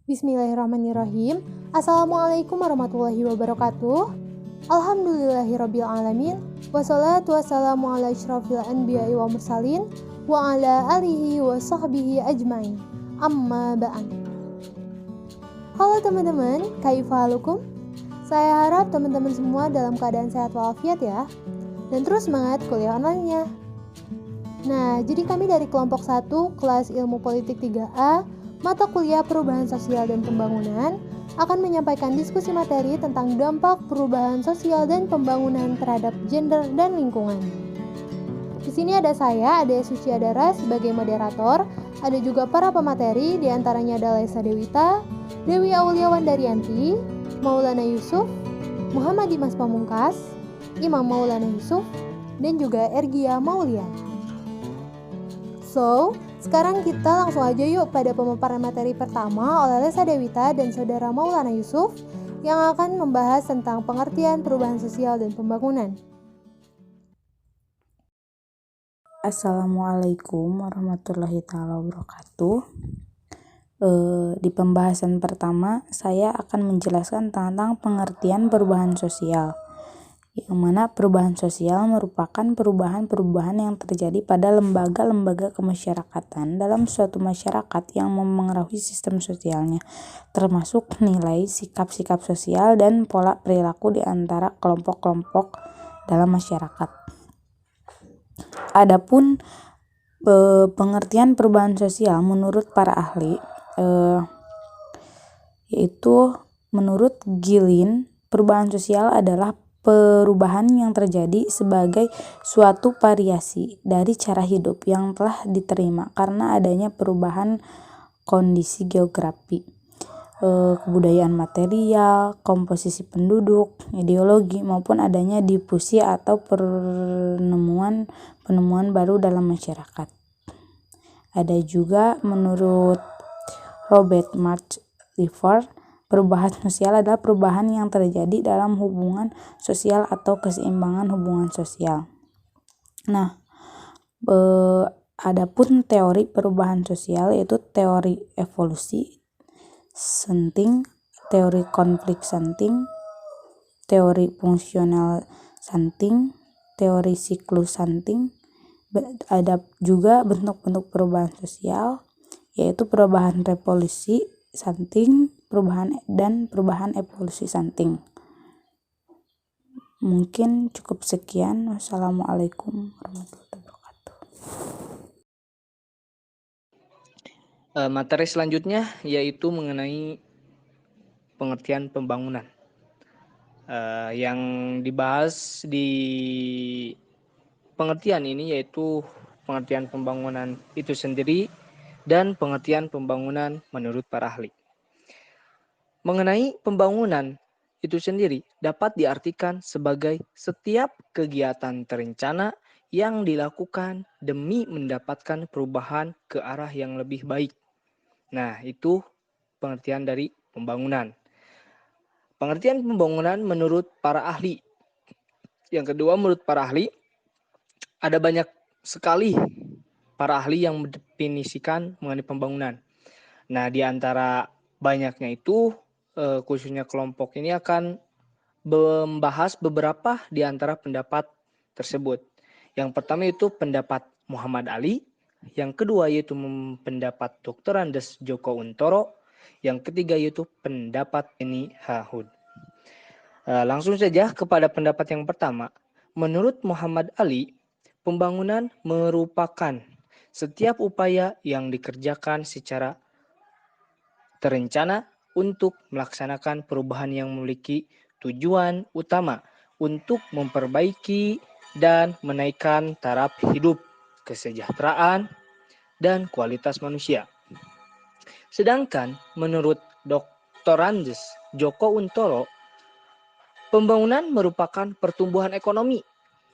Bismillahirrahmanirrahim. Assalamualaikum warahmatullahi wabarakatuh. Alhamdulillahirrabbilalamin. Wassalatu wassalamu ala asyrafil anbiya'i wa mursalin wa ala alihi wa sahbihi ajmain. Amma ba'an. Halo teman-teman, kaifahalukum? Saya harap teman-teman semua dalam keadaan sehat walafiat ya. Dan terus semangat kuliah online-nya. Nah, jadi kami dari kelompok 1 kelas Ilmu Politik 3A mata kuliah Perubahan Sosial dan Pembangunan akan menyampaikan diskusi materi tentang dampak perubahan sosial dan pembangunan terhadap gender dan lingkungan. Di sini ada saya, Ade Suci Adara sebagai moderator, ada juga para pemateri, diantaranya ada Lesa Dewita, Dewi Auliawan Daryanti, Maulana Yusuf, Muhammad Dimas Pamungkas, Imam Maulana Yusuf, dan juga Ergia Maulian. So, sekarang kita langsung aja yuk pada pemaparan materi pertama oleh Lesa Dewita dan Saudara Maulana Yusuf yang akan membahas tentang pengertian perubahan sosial dan pembangunan. Assalamualaikum warahmatullahi wabarakatuh. Di pembahasan pertama, saya akan menjelaskan tentang pengertian perubahan sosial. Yang mana perubahan sosial merupakan perubahan-perubahan yang terjadi pada lembaga-lembaga kemasyarakatan dalam suatu masyarakat yang memengaruhi sistem sosialnya, termasuk nilai, sikap-sikap sosial, dan pola perilaku di antara kelompok-kelompok dalam masyarakat. Adapun pengertian perubahan sosial menurut para ahli, yaitu menurut Gilin, perubahan sosial adalah perubahan yang terjadi sebagai suatu variasi dari cara hidup yang telah diterima karena adanya perubahan kondisi geografi, kebudayaan material, komposisi penduduk, ideologi, maupun adanya difusi atau penemuan baru dalam masyarakat. Ada juga menurut Robert March Liver, perubahan sosial adalah perubahan yang terjadi dalam hubungan sosial atau keseimbangan hubungan sosial. Nah, adapun teori perubahan sosial yaitu teori evolusi Senting, teori konflik Senting, teori fungsional Senting, teori siklus Senting. Ada juga bentuk-bentuk perubahan sosial yaitu perubahan revolusi Senting, perubahan evolusi Senting. Mungkin cukup sekian. Wassalamualaikum warahmatullahi wabarakatuh. Materi selanjutnya yaitu mengenai pengertian pembangunan. Yang dibahas di pengertian ini yaitu pengertian pembangunan itu sendiri dan pengertian pembangunan menurut para ahli. Mengenai pembangunan itu sendiri dapat diartikan sebagai setiap kegiatan terencana yang dilakukan demi mendapatkan perubahan ke arah yang lebih baik. Nah, itu pengertian dari pembangunan. Pengertian pembangunan menurut para ahli. Yang kedua, menurut para ahli, ada banyak sekali para ahli yang mendefinisikan mengenai pembangunan. Nah, di antara banyaknya itu, khususnya kelompok ini akan membahas beberapa di antara pendapat tersebut. Yang pertama itu pendapat Muhammad Ali, yang kedua yaitu pendapat Dr. Andes Joko Untoro, yang ketiga yaitu pendapat Beni Hahud. Langsung saja kepada pendapat yang pertama. Menurut Muhammad Ali, pembangunan merupakan setiap upaya yang dikerjakan secara terencana untuk melaksanakan perubahan yang memiliki tujuan utama untuk memperbaiki dan menaikkan taraf hidup, kesejahteraan, dan kualitas manusia. Sedangkan menurut Dr. Andes Joko Untoro, pembangunan merupakan pertumbuhan ekonomi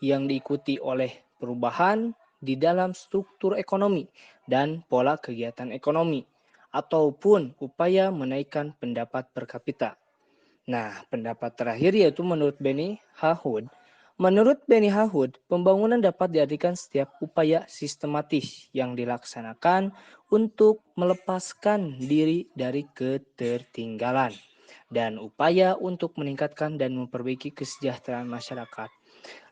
yang diikuti oleh perubahan di dalam struktur ekonomi dan pola kegiatan ekonomi, ataupun upaya menaikkan pendapat per kapita. Nah, pendapat terakhir yaitu menurut Beni Hahud, Menurut Benny Hahud, pembangunan dapat diartikan setiap upaya sistematis yang dilaksanakan untuk melepaskan diri dari ketertinggalan dan upaya untuk meningkatkan dan memperbaiki kesejahteraan masyarakat.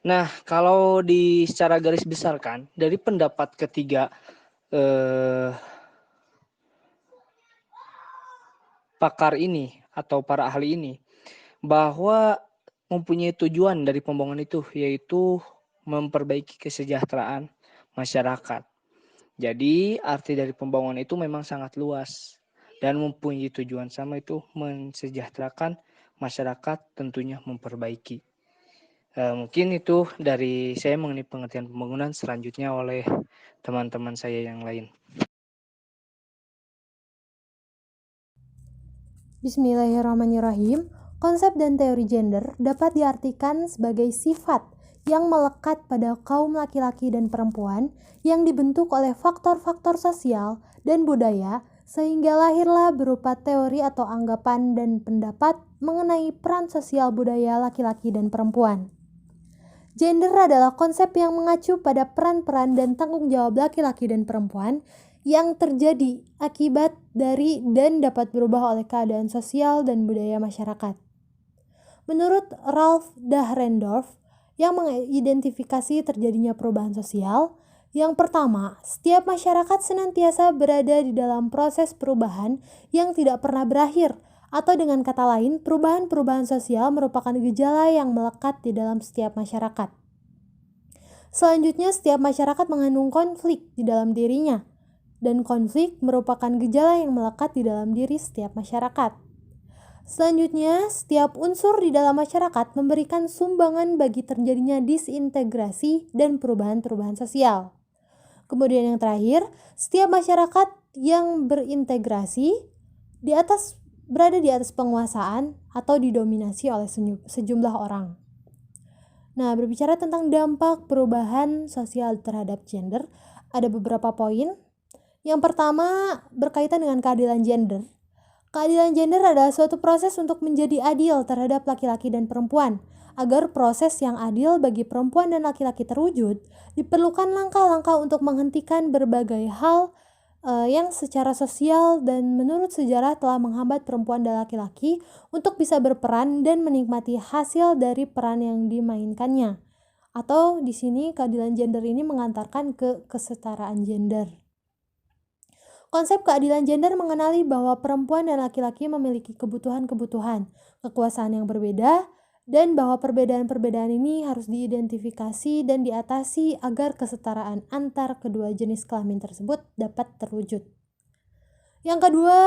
Nah, kalau secara garis besarkan dari pendapat ketiga pakar ini atau para ahli ini, bahwa mempunyai tujuan dari pembangunan itu, yaitu memperbaiki kesejahteraan masyarakat. Jadi arti dari pembangunan itu memang sangat luas dan mempunyai tujuan sama, itu mensejahterakan masyarakat, tentunya memperbaiki. Mungkin itu dari saya mengenai pengertian pembangunan, selanjutnya oleh teman-teman saya yang lain. Bismillahirrahmanirrahim. Konsep dan teori gender dapat diartikan sebagai sifat yang melekat pada kaum laki-laki dan perempuan yang dibentuk oleh faktor-faktor sosial dan budaya, sehingga lahirlah berupa teori atau anggapan dan pendapat mengenai peran sosial budaya laki-laki dan perempuan. Gender adalah konsep yang mengacu pada peran-peran dan tanggung jawab laki-laki dan perempuan yang terjadi akibat dari dan dapat berubah oleh keadaan sosial dan budaya masyarakat. Menurut Ralph Dahrendorf, yang mengidentifikasi terjadinya perubahan sosial, yang pertama, setiap masyarakat senantiasa berada di dalam proses perubahan yang tidak pernah berakhir, atau dengan kata lain, perubahan-perubahan sosial merupakan gejala yang melekat di dalam setiap masyarakat. Selanjutnya, setiap masyarakat mengandung konflik di dalam dirinya, dan konflik merupakan gejala yang melekat di dalam diri setiap masyarakat. Selanjutnya, setiap unsur di dalam masyarakat memberikan sumbangan bagi terjadinya disintegrasi dan perubahan-perubahan sosial. Kemudian yang terakhir, setiap masyarakat yang berintegrasi berada di atas penguasaan atau didominasi oleh sejumlah orang. Nah, berbicara tentang dampak perubahan sosial terhadap gender, ada beberapa poin. Yang pertama berkaitan dengan keadilan gender. Keadilan gender adalah suatu proses untuk menjadi adil terhadap laki-laki dan perempuan. Agar proses yang adil bagi perempuan dan laki-laki terwujud, diperlukan langkah-langkah untuk menghentikan berbagai hal yang secara sosial dan menurut sejarah telah menghambat perempuan dan laki-laki untuk bisa berperan dan menikmati hasil dari peran yang dimainkannya. Atau di sini keadilan gender ini mengantarkan ke kesetaraan gender. Konsep keadilan gender mengenali bahwa perempuan dan laki-laki memiliki kebutuhan-kebutuhan, kekuasaan yang berbeda, dan bahwa perbedaan-perbedaan ini harus diidentifikasi dan diatasi agar kesetaraan antar kedua jenis kelamin tersebut dapat terwujud. Yang kedua,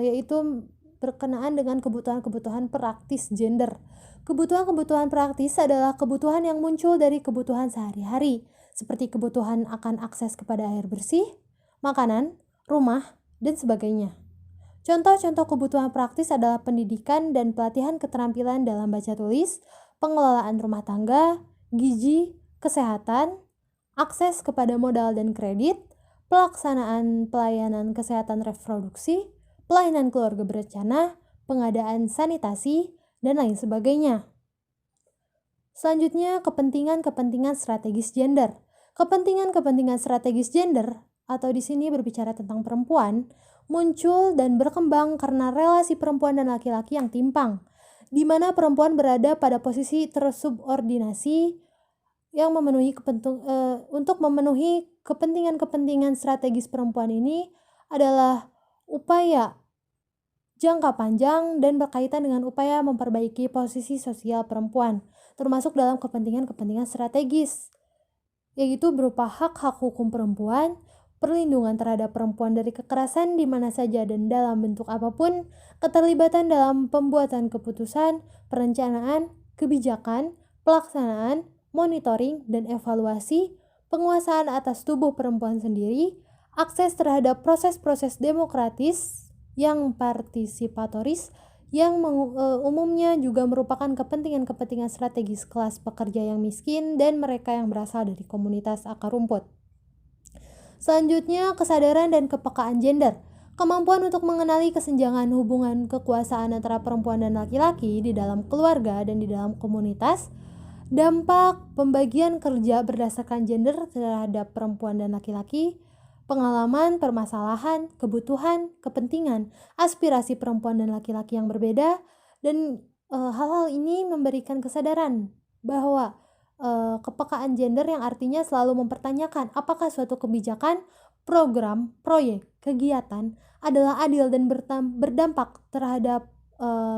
yaitu berkenaan dengan kebutuhan-kebutuhan praktis gender. Kebutuhan-kebutuhan praktis adalah kebutuhan yang muncul dari kebutuhan sehari-hari, seperti kebutuhan akan akses kepada air bersih, makanan, rumah, dan sebagainya. Contoh-contoh kebutuhan praktis adalah pendidikan dan pelatihan keterampilan dalam baca tulis, pengelolaan rumah tangga, gizi, kesehatan, akses kepada modal dan kredit, pelaksanaan pelayanan kesehatan reproduksi, pelayanan keluarga berencana, pengadaan sanitasi, dan lain sebagainya. Selanjutnya, kepentingan-kepentingan strategis gender. Kepentingan-kepentingan strategis gender atau di sini berbicara tentang perempuan, muncul dan berkembang karena relasi perempuan dan laki-laki yang timpang, di mana perempuan berada pada posisi tersubordinasi yang untuk memenuhi kepentingan-kepentingan strategis perempuan ini adalah upaya jangka panjang dan berkaitan dengan upaya memperbaiki posisi sosial perempuan, termasuk dalam kepentingan-kepentingan strategis, yaitu berupa hak-hak hukum perempuan, perlindungan terhadap perempuan dari kekerasan di mana saja dan dalam bentuk apapun, keterlibatan dalam pembuatan keputusan, perencanaan, kebijakan, pelaksanaan, monitoring, dan evaluasi, penguasaan atas tubuh perempuan sendiri, akses terhadap proses-proses demokratis yang partisipatoris, yang umumnya juga merupakan kepentingan-kepentingan strategis kelas pekerja yang miskin dan mereka yang berasal dari komunitas akar rumput. Selanjutnya, kesadaran dan kepekaan gender. Kemampuan untuk mengenali kesenjangan hubungan kekuasaan antara perempuan dan laki-laki di dalam keluarga dan di dalam komunitas, dampak pembagian kerja berdasarkan gender terhadap perempuan dan laki-laki, pengalaman, permasalahan, kebutuhan, kepentingan, aspirasi perempuan dan laki-laki yang berbeda, dan hal-hal ini memberikan kesadaran bahwa kepekaan gender yang artinya selalu mempertanyakan apakah suatu kebijakan, program, proyek, kegiatan adalah adil dan berdampak terhadap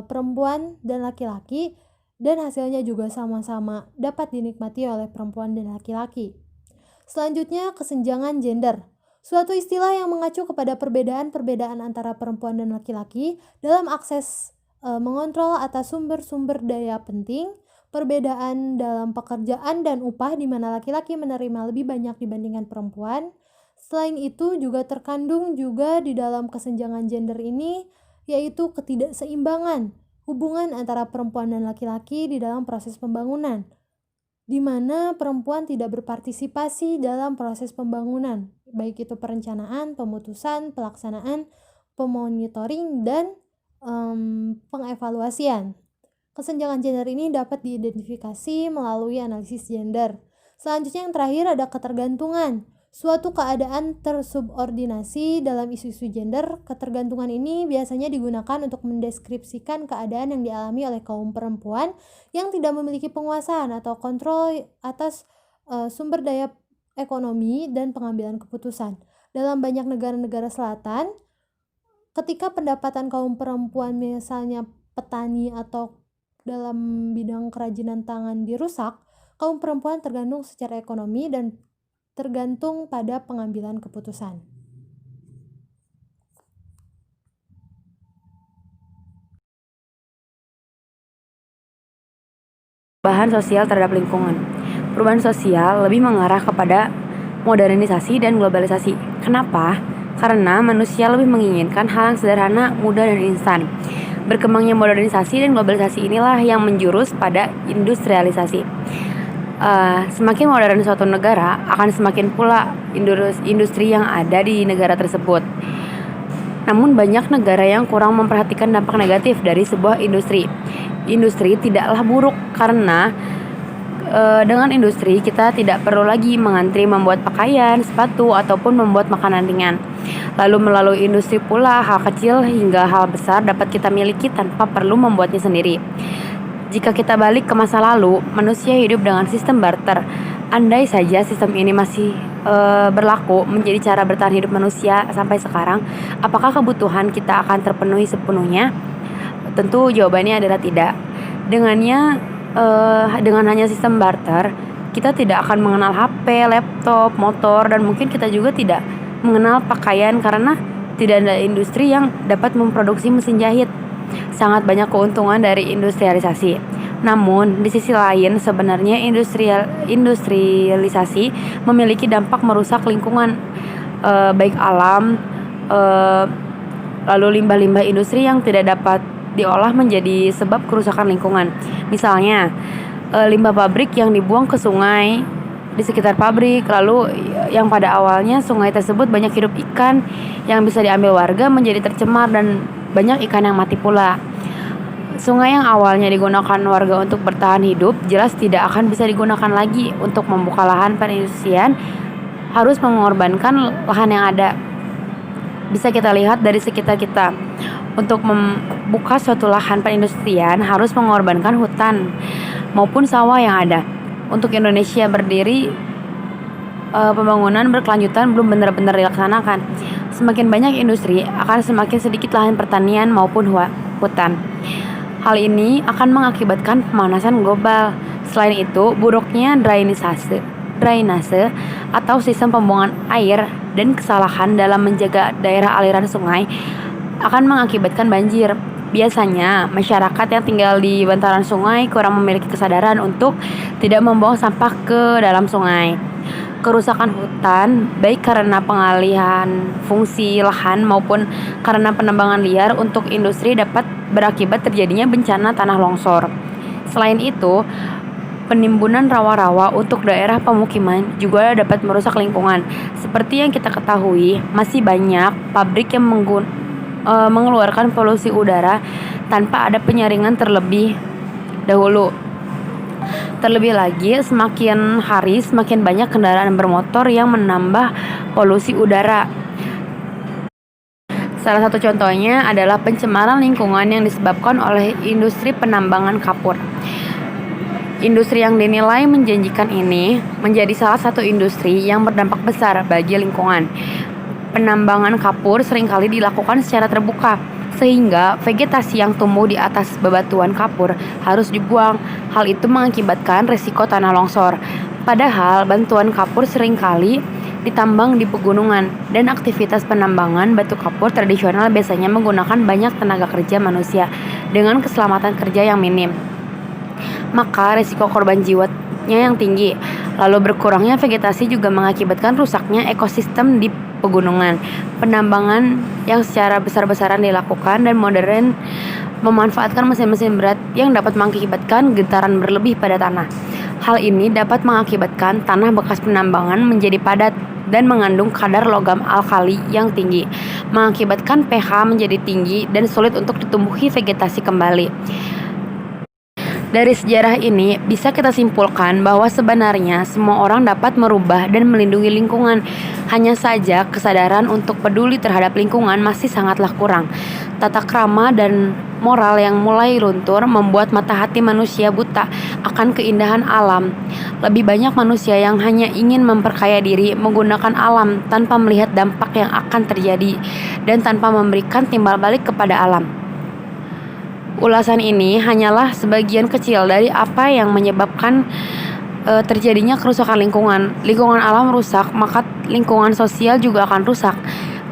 perempuan dan laki-laki, dan hasilnya juga sama-sama dapat dinikmati oleh perempuan dan laki-laki. Selanjutnya, kesenjangan gender. Suatu istilah yang mengacu kepada perbedaan-perbedaan antara perempuan dan laki-laki dalam akses mengontrol atas sumber-sumber daya penting, perbedaan dalam pekerjaan dan upah di mana laki-laki menerima lebih banyak dibandingkan perempuan. Selain itu juga terkandung juga di dalam kesenjangan gender ini, yaitu ketidakseimbangan hubungan antara perempuan dan laki-laki di dalam proses pembangunan, di mana perempuan tidak berpartisipasi dalam proses pembangunan, baik itu perencanaan, pemutusan, pelaksanaan, pemonitoring, dan pengevaluasian. Kesenjangan gender ini dapat diidentifikasi melalui analisis gender. Selanjutnya yang terakhir ada ketergantungan. Suatu keadaan tersubordinasi dalam isu-isu gender. Ketergantungan ini biasanya digunakan untuk mendeskripsikan keadaan yang dialami oleh kaum perempuan yang tidak memiliki penguasaan atau kontrol atas sumber daya ekonomi dan pengambilan keputusan. Dalam banyak negara-negara selatan, ketika pendapatan kaum perempuan misalnya petani atau dalam bidang kerajinan tangan dirusak, kaum perempuan tergantung secara ekonomi dan tergantung pada pengambilan keputusan. Perubahan sosial terhadap lingkungan. Perubahan sosial lebih mengarah kepada modernisasi dan globalisasi. Kenapa? Karena manusia lebih menginginkan hal yang sederhana, mudah, dan instan. Berkembangnya modernisasi dan globalisasi inilah yang menjurus pada industrialisasi. Semakin modern suatu negara, akan semakin pula industri yang ada di negara tersebut. Namun banyak negara yang kurang memperhatikan dampak negatif dari sebuah industri. Industri tidaklah buruk karena dengan industri kita tidak perlu lagi mengantri membuat pakaian, sepatu, ataupun membuat makanan ringan. Lalu melalui industri pula hal kecil hingga hal besar dapat kita miliki tanpa perlu membuatnya sendiri. Jika kita balik ke masa lalu, manusia hidup dengan sistem barter. Andai saja sistem ini masih berlaku menjadi cara bertahan hidup manusia sampai sekarang, apakah kebutuhan kita akan terpenuhi sepenuhnya? Tentu jawabannya adalah tidak. Dengan hanya sistem barter, kita tidak akan mengenal HP, laptop, motor, dan mungkin kita juga tidak mengenal pakaian karena tidak ada industri yang dapat memproduksi mesin jahit. Sangat banyak keuntungan dari industrialisasi. Namun, di sisi lain sebenarnya industrialisasi memiliki dampak merusak lingkungan, baik alam, lalu limbah-limbah industri yang tidak dapat diolah menjadi sebab kerusakan lingkungan. Misalnya, limbah pabrik yang dibuang ke sungai di sekitar pabrik, lalu yang pada awalnya sungai tersebut banyak hidup ikan yang bisa diambil warga menjadi tercemar dan banyak ikan yang mati pula. Sungai yang awalnya digunakan warga untuk bertahan hidup jelas tidak akan bisa digunakan lagi untuk membuka lahan perindustrian, harus mengorbankan lahan yang ada. Bisa kita lihat dari sekitar kita. Untuk membuka suatu lahan perindustrian harus mengorbankan hutan maupun sawah yang ada. Untuk Indonesia berdiri, pembangunan berkelanjutan belum benar-benar dilaksanakan. Semakin banyak industri, akan semakin sedikit lahan pertanian maupun hutan. Hal ini akan mengakibatkan pemanasan global. Selain itu, buruknya drainase atau sistem pembuangan air dan kesalahan dalam menjaga daerah aliran sungai akan mengakibatkan banjir. Biasanya, masyarakat yang tinggal di bantaran sungai kurang memiliki kesadaran untuk tidak membuang sampah ke dalam sungai. Kerusakan hutan, baik karena pengalihan fungsi lahan maupun karena penebangan liar untuk industri, dapat berakibat terjadinya bencana tanah longsor. Selain itu, penimbunan rawa-rawa untuk daerah pemukiman juga dapat merusak lingkungan. Seperti yang kita ketahui, masih banyak pabrik yang mengeluarkan polusi udara tanpa ada penyaringan terlebih dahulu. Terlebih lagi, semakin hari semakin banyak kendaraan bermotor yang menambah polusi udara. Salah satu contohnya adalah pencemaran lingkungan yang disebabkan oleh industri penambangan kapur. Industri yang dinilai menjanjikan ini menjadi salah satu industri yang berdampak besar bagi lingkungan. Penambangan kapur seringkali dilakukan secara terbuka, sehingga vegetasi yang tumbuh di atas bebatuan kapur harus dibuang. Hal itu mengakibatkan risiko tanah longsor. Padahal bantuan kapur seringkali ditambang di pegunungan, dan aktivitas penambangan batu kapur tradisional biasanya menggunakan banyak tenaga kerja manusia dengan keselamatan kerja yang minim. Maka risiko korban jiwanya yang tinggi. Lalu berkurangnya vegetasi juga mengakibatkan rusaknya ekosistem di pegunungan. Penambangan yang secara besar-besaran dilakukan dan modern memanfaatkan mesin-mesin berat yang dapat mengakibatkan getaran berlebih pada tanah. Hal ini dapat mengakibatkan tanah bekas penambangan menjadi padat dan mengandung kadar logam alkali yang tinggi, mengakibatkan pH menjadi tinggi dan sulit untuk ditumbuhi vegetasi kembali. Dari sejarah ini, bisa kita simpulkan bahwa sebenarnya semua orang dapat merubah dan melindungi lingkungan. Hanya saja kesadaran untuk peduli terhadap lingkungan masih sangatlah kurang. Tata krama dan moral yang mulai luntur membuat mata hati manusia buta akan keindahan alam. Lebih banyak manusia yang hanya ingin memperkaya diri menggunakan alam tanpa melihat dampak yang akan terjadi dan tanpa memberikan timbal balik kepada alam. Ulasan ini hanyalah sebagian kecil dari apa yang menyebabkan terjadinya kerusakan lingkungan. Lingkungan alam rusak, maka lingkungan sosial juga akan rusak.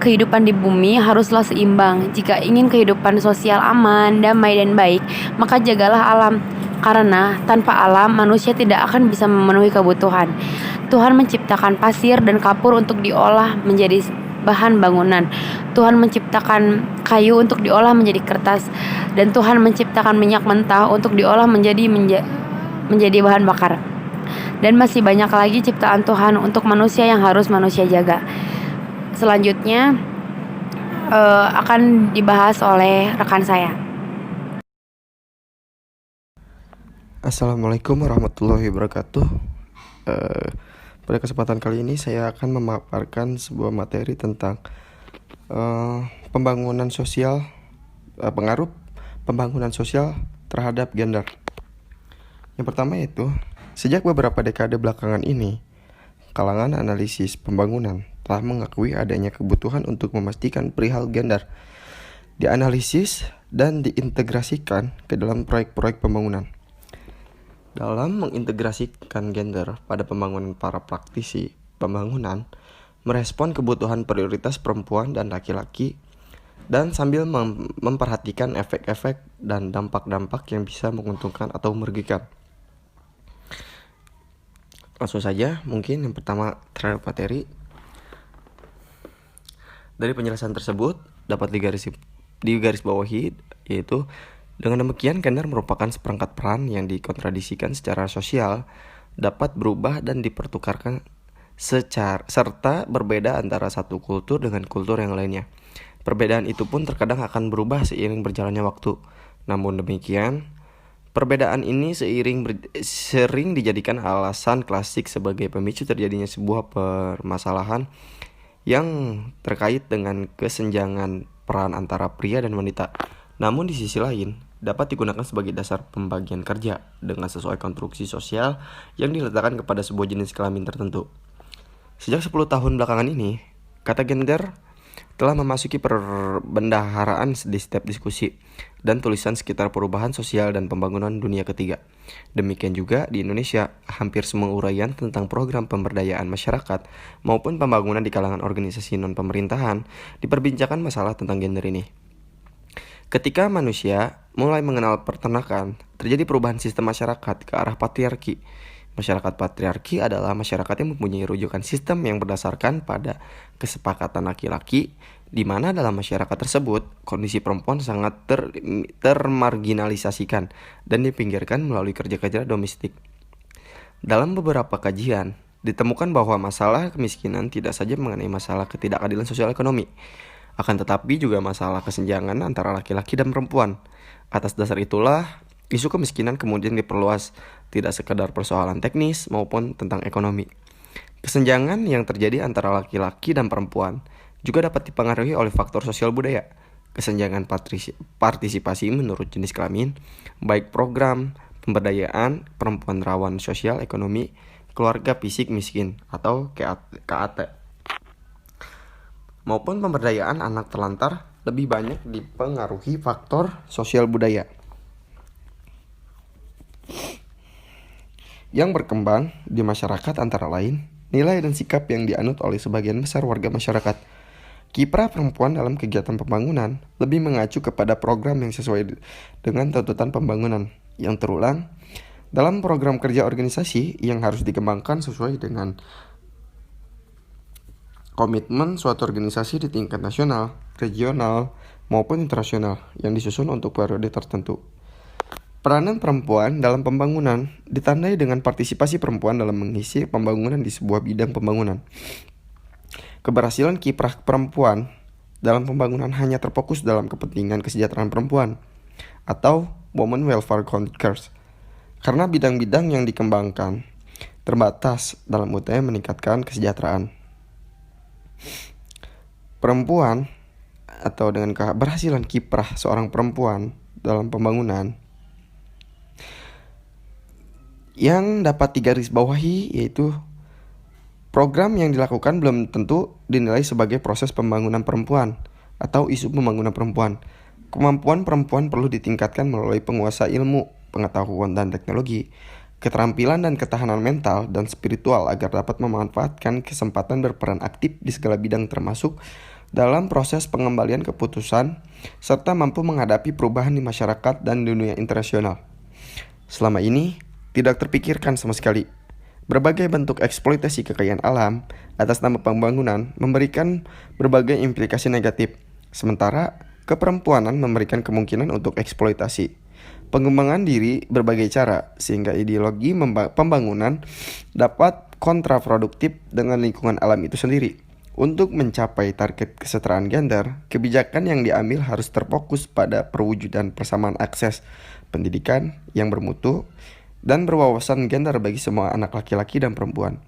Kehidupan di bumi haruslah seimbang. Jika ingin kehidupan sosial aman, damai, dan baik, maka jagalah alam. Karena tanpa alam, manusia tidak akan bisa memenuhi kebutuhan. Tuhan menciptakan pasir dan kapur untuk diolah menjadi bahan bangunan. Tuhan menciptakan kayu untuk diolah menjadi kertas, dan Tuhan menciptakan minyak mentah untuk diolah menjadi bahan bakar. Dan masih banyak lagi ciptaan Tuhan untuk manusia yang harus manusia jaga. Selanjutnya akan dibahas oleh rekan saya. Assalamualaikum warahmatullahi wabarakatuh. Pada kesempatan kali ini saya akan memaparkan sebuah materi tentang pembangunan sosial, pengaruh pembangunan sosial terhadap gender. Yang pertama yaitu, sejak beberapa dekade belakangan ini, kalangan analisis pembangunan telah mengakui adanya kebutuhan untuk memastikan perihal gender dianalisis dan diintegrasikan ke dalam proyek-proyek pembangunan. Dalam mengintegrasikan gender pada pembangunan, para praktisi pembangunan merespon kebutuhan prioritas perempuan dan laki-laki, dan sambil memperhatikan efek-efek dan dampak-dampak yang bisa menguntungkan atau merugikan. Langsung saja, mungkin yang pertama terhadap materi. Dari penjelasan tersebut dapat digaris bawahi, yaitu dengan demikian gender merupakan seperangkat peran yang dikontradisikan secara sosial, dapat berubah dan dipertukarkan serta berbeda antara satu kultur dengan kultur yang lainnya. Perbedaan itu pun terkadang akan berubah seiring berjalannya waktu. Namun demikian, perbedaan ini sering dijadikan alasan klasik sebagai pemicu terjadinya sebuah permasalahan yang terkait dengan kesenjangan peran antara pria dan wanita. Namun di sisi lain, dapat digunakan sebagai dasar pembagian kerja dengan sesuai konstruksi sosial yang diletakkan kepada sebuah jenis kelamin tertentu. Sejak 10 tahun belakangan ini, kata gender telah memasuki perbendaharaan di setiap diskusi dan tulisan sekitar perubahan sosial dan pembangunan dunia ketiga. Demikian juga di Indonesia, hampir semua uraian tentang program pemberdayaan masyarakat maupun pembangunan di kalangan organisasi non-pemerintahan diperbincangkan masalah tentang gender ini. Ketika manusia mulai mengenal peternakan, terjadi perubahan sistem masyarakat ke arah patriarki. Masyarakat patriarki adalah masyarakat yang mempunyai rujukan sistem yang berdasarkan pada kesepakatan laki-laki, di mana dalam masyarakat tersebut, kondisi perempuan sangat termarginalisasikan dan dipinggirkan melalui kerja-kerja domestik. Dalam beberapa kajian, ditemukan bahwa masalah kemiskinan tidak saja mengenai masalah ketidakadilan sosial ekonomi, akan tetapi juga masalah kesenjangan antara laki-laki dan perempuan. Atas dasar itulah, isu kemiskinan kemudian diperluas tidak sekedar persoalan teknis maupun tentang ekonomi. Kesenjangan yang terjadi antara laki-laki dan perempuan juga dapat dipengaruhi oleh faktor sosial budaya. Kesenjangan partisipasi menurut jenis kelamin, baik program pemberdayaan perempuan rawan sosial ekonomi, keluarga fisik miskin atau KAT, maupun pemberdayaan anak terlantar lebih banyak dipengaruhi faktor sosial budaya yang berkembang di masyarakat, antara lain nilai dan sikap yang dianut oleh sebagian besar warga masyarakat. Kiprah perempuan dalam kegiatan pembangunan lebih mengacu kepada program yang sesuai dengan tuntutan pembangunan yang terulang dalam program kerja organisasi yang harus dikembangkan sesuai dengan komitmen suatu organisasi di tingkat nasional, regional, maupun internasional yang disusun untuk periode tertentu. Peranan perempuan dalam pembangunan ditandai dengan partisipasi perempuan dalam mengisi pembangunan di sebuah bidang pembangunan. Keberhasilan kiprah perempuan dalam pembangunan hanya terfokus dalam kepentingan kesejahteraan perempuan atau women welfare conquers, karena bidang-bidang yang dikembangkan terbatas dalam upaya meningkatkan kesejahteraan perempuan atau dengan keberhasilan kiprah seorang perempuan dalam pembangunan yang dapat digarisbawahi, yaitu program yang dilakukan belum tentu dinilai sebagai proses pembangunan perempuan atau isu pembangunan perempuan. Kemampuan perempuan perlu ditingkatkan melalui penguasaan ilmu, pengetahuan dan teknologi, keterampilan dan ketahanan mental dan spiritual agar dapat memanfaatkan kesempatan berperan aktif di segala bidang termasuk dalam proses pengembalian keputusan serta mampu menghadapi perubahan di masyarakat dan dunia internasional. Selama ini tidak terpikirkan sama sekali. Berbagai bentuk eksploitasi kekayaan alam atas nama pembangunan memberikan berbagai implikasi negatif, sementara keperempuanan memberikan kemungkinan untuk eksploitasi. Pengembangan diri berbagai cara, sehingga ideologi pembangunan dapat kontraproduktif dengan lingkungan alam itu sendiri. Untuk mencapai target kesetaraan gender, kebijakan yang diambil harus terfokus pada perwujudan persamaan akses pendidikan yang bermutu dan berwawasan gender bagi semua anak laki-laki dan perempuan.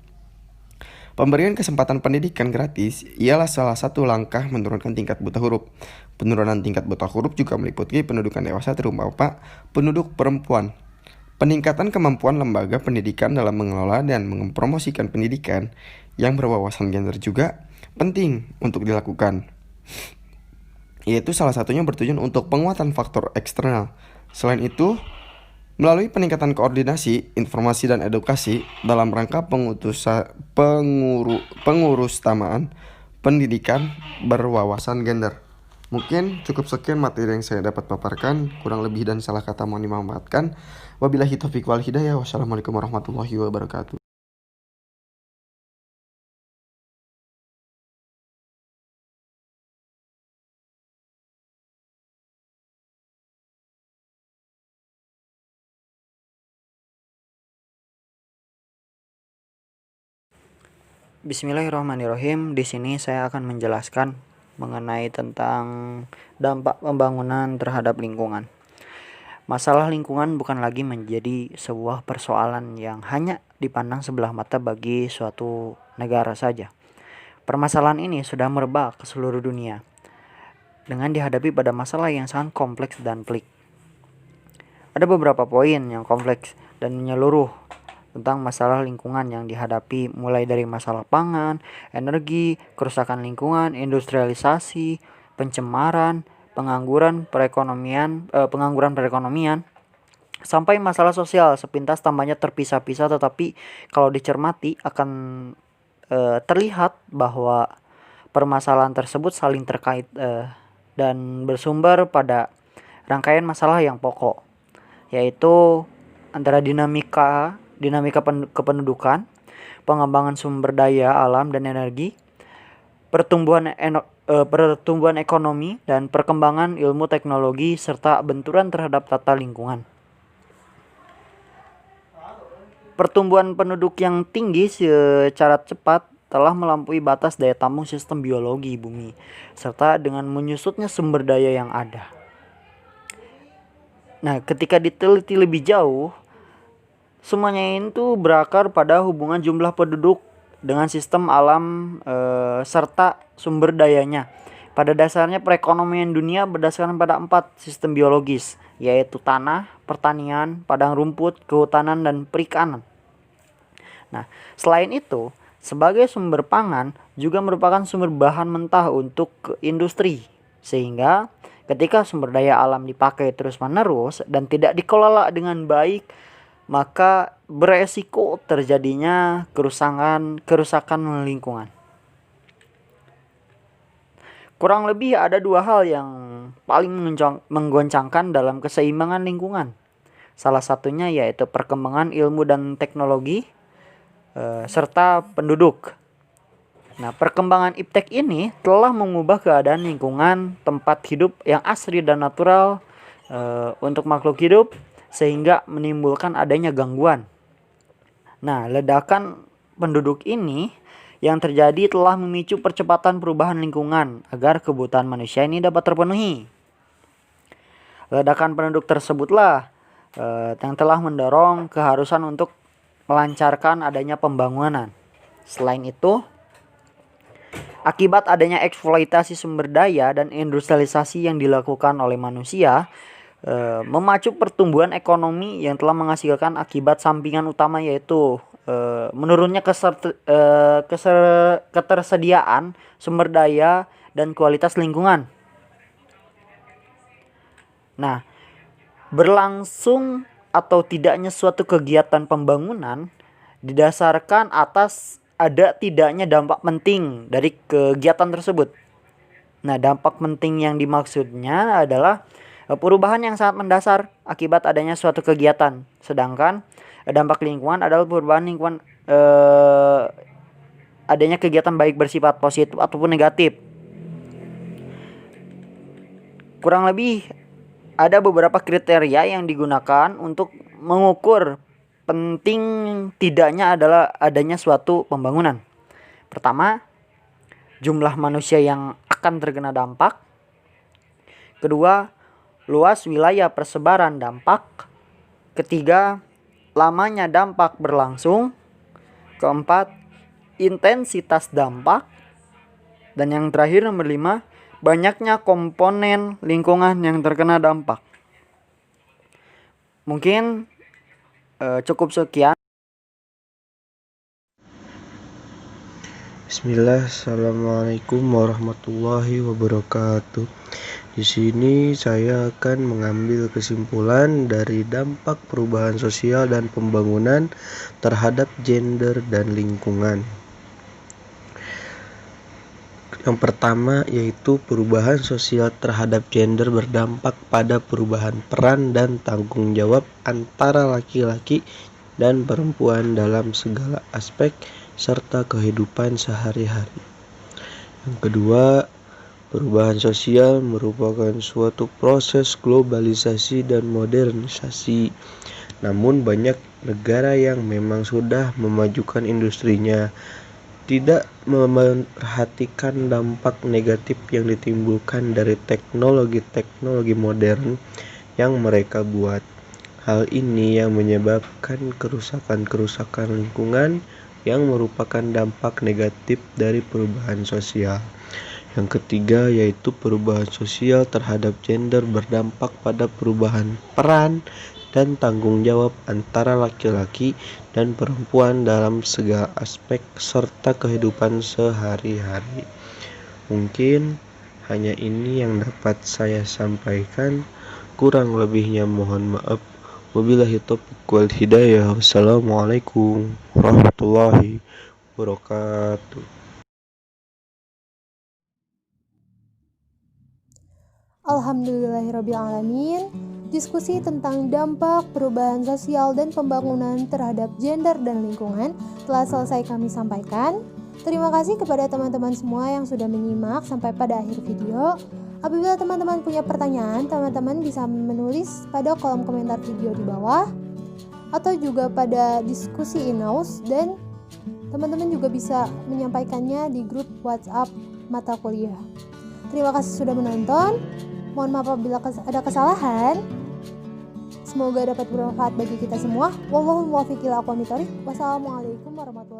Pemberian kesempatan pendidikan gratis ialah salah satu langkah menurunkan tingkat buta huruf. Penurunan tingkat buta huruf juga meliputi pendudukan dewasa terutama penduduk perempuan. Peningkatan kemampuan lembaga pendidikan dalam mengelola dan mempromosikan pendidikan yang berwawasan gender juga penting untuk dilakukan. Yaitu salah satunya bertujuan untuk penguatan faktor eksternal. Selain itu, melalui peningkatan koordinasi, informasi dan edukasi dalam rangka pengurustamaan pendidikan berwawasan gender. Mungkin cukup sekian materi yang saya dapat paparkan, kurang lebih dan salah kata mohon dimaafkan. Wabillahi taufiq wal hidayah. Wassalamualaikum warahmatullahi wabarakatuh. Bismillahirrahmanirrahim. Di sini saya akan menjelaskan mengenai tentang dampak pembangunan terhadap lingkungan. Masalah lingkungan bukan lagi menjadi sebuah persoalan yang hanya dipandang sebelah mata bagi suatu negara saja. Permasalahan ini sudah merebak ke seluruh dunia dengan dihadapi pada masalah yang sangat kompleks dan pelik. Ada beberapa poin yang kompleks dan menyeluruh tentang masalah lingkungan yang dihadapi, mulai dari masalah pangan, energi, kerusakan lingkungan, industrialisasi, pencemaran, pengangguran perekonomian, sampai masalah sosial. Sepintas tambahnya terpisah-pisah, tetapi kalau dicermati akan terlihat bahwa permasalahan tersebut saling terkait dan bersumber pada rangkaian masalah yang pokok, yaitu antara dinamika kependudukan, pengembangan sumber daya alam dan energi, pertumbuhan ekonomi dan perkembangan ilmu teknologi, serta benturan terhadap tata lingkungan. Pertumbuhan penduduk yang tinggi secara cepat telah melampaui batas daya tampung sistem biologi bumi, serta dengan menyusutnya sumber daya yang ada. Nah, ketika diteliti lebih jauh, semuanya itu berakar pada hubungan jumlah penduduk dengan sistem alam serta sumber dayanya. Pada dasarnya perekonomian dunia berdasarkan pada 4 sistem biologis, yaitu tanah, pertanian, padang rumput, kehutanan, dan perikanan. Nah, selain itu, sebagai sumber pangan juga merupakan sumber bahan mentah untuk industri. Sehingga ketika sumber daya alam dipakai terus-menerus dan tidak dikelola dengan baik, maka beresiko terjadinya kerusakan lingkungan. Kurang lebih ada 2 hal yang paling menggoncangkan dalam keseimbangan lingkungan. Salah satunya yaitu perkembangan ilmu dan teknologi serta penduduk. Nah, perkembangan iptek ini telah mengubah keadaan lingkungan tempat hidup yang asri dan natural untuk makhluk hidup, sehingga menimbulkan adanya gangguan. Nah, ledakan penduduk ini yang terjadi telah memicu percepatan perubahan lingkungan agar kebutuhan manusia ini dapat terpenuhi. Ledakan penduduk tersebutlah yang telah mendorong keharusan untuk melancarkan adanya pembangunan. Selain itu, akibat adanya eksploitasi sumber daya dan industrialisasi yang dilakukan oleh manusia, memacu pertumbuhan ekonomi yang telah menghasilkan akibat sampingan utama, yaitu menurunnya ketersediaan sumber daya dan kualitas lingkungan. Nah, berlangsung atau tidaknya suatu kegiatan pembangunan didasarkan atas ada tidaknya dampak penting dari kegiatan tersebut. Nah, dampak penting yang dimaksudnya adalah perubahan yang sangat mendasar akibat adanya suatu kegiatan. Sedangkan dampak lingkungan adalah perubahan lingkungan, adanya kegiatan baik bersifat positif ataupun negatif. Kurang lebih ada beberapa kriteria yang digunakan untuk mengukur penting tidaknya adalah adanya suatu pembangunan. Pertama, jumlah manusia yang akan terkena dampak. Kedua, luas wilayah persebaran dampak. Ketiga, lamanya dampak berlangsung. Keempat, intensitas dampak. Dan yang terakhir nomor 5, banyaknya komponen lingkungan yang terkena dampak. Mungkin cukup sekian. Bismillah, Assalamualaikum warahmatullahi wabarakatuh. Di sini saya akan mengambil kesimpulan dari dampak perubahan sosial dan pembangunan terhadap gender dan lingkungan. Yang pertama yaitu perubahan sosial terhadap gender berdampak pada perubahan peran dan tanggung jawab antara laki-laki dan perempuan dalam segala aspek serta kehidupan sehari-hari. Yang kedua, perubahan sosial merupakan suatu proses globalisasi dan modernisasi. Namun banyak negara yang memang sudah memajukan industrinya tidak memperhatikan dampak negatif yang ditimbulkan dari teknologi-teknologi modern yang mereka buat. Hal ini yang menyebabkan kerusakan-kerusakan lingkungan yang merupakan dampak negatif dari perubahan sosial. Yang ketiga yaitu perubahan sosial terhadap gender berdampak pada perubahan peran dan tanggung jawab antara laki-laki dan perempuan dalam segala aspek serta kehidupan sehari-hari. Mungkin hanya ini yang dapat saya sampaikan, kurang lebihnya mohon maaf. Wabillahi taufiq wal hidayah. Wassalamualaikum warahmatullahi wabarakatuh. Alhamdulillahirrabbilalamin. Diskusi tentang dampak perubahan sosial dan pembangunan terhadap gender dan lingkungan telah selesai kami sampaikan. Terima kasih kepada teman-teman semua yang sudah menyimak sampai pada akhir video. Apabila teman-teman punya pertanyaan, teman-teman bisa menulis pada kolom komentar video di bawah atau juga pada diskusi in-house, dan teman-teman juga bisa menyampaikannya di grup WhatsApp mata kuliah. Terima kasih sudah menonton. Mohon maaf apabila ada kesalahan. Semoga dapat bermanfaat bagi kita semua. Wallahul muwaffiq ila aqwamit thoriq. Wassalamualaikum warahmatullahi wabarakatuh.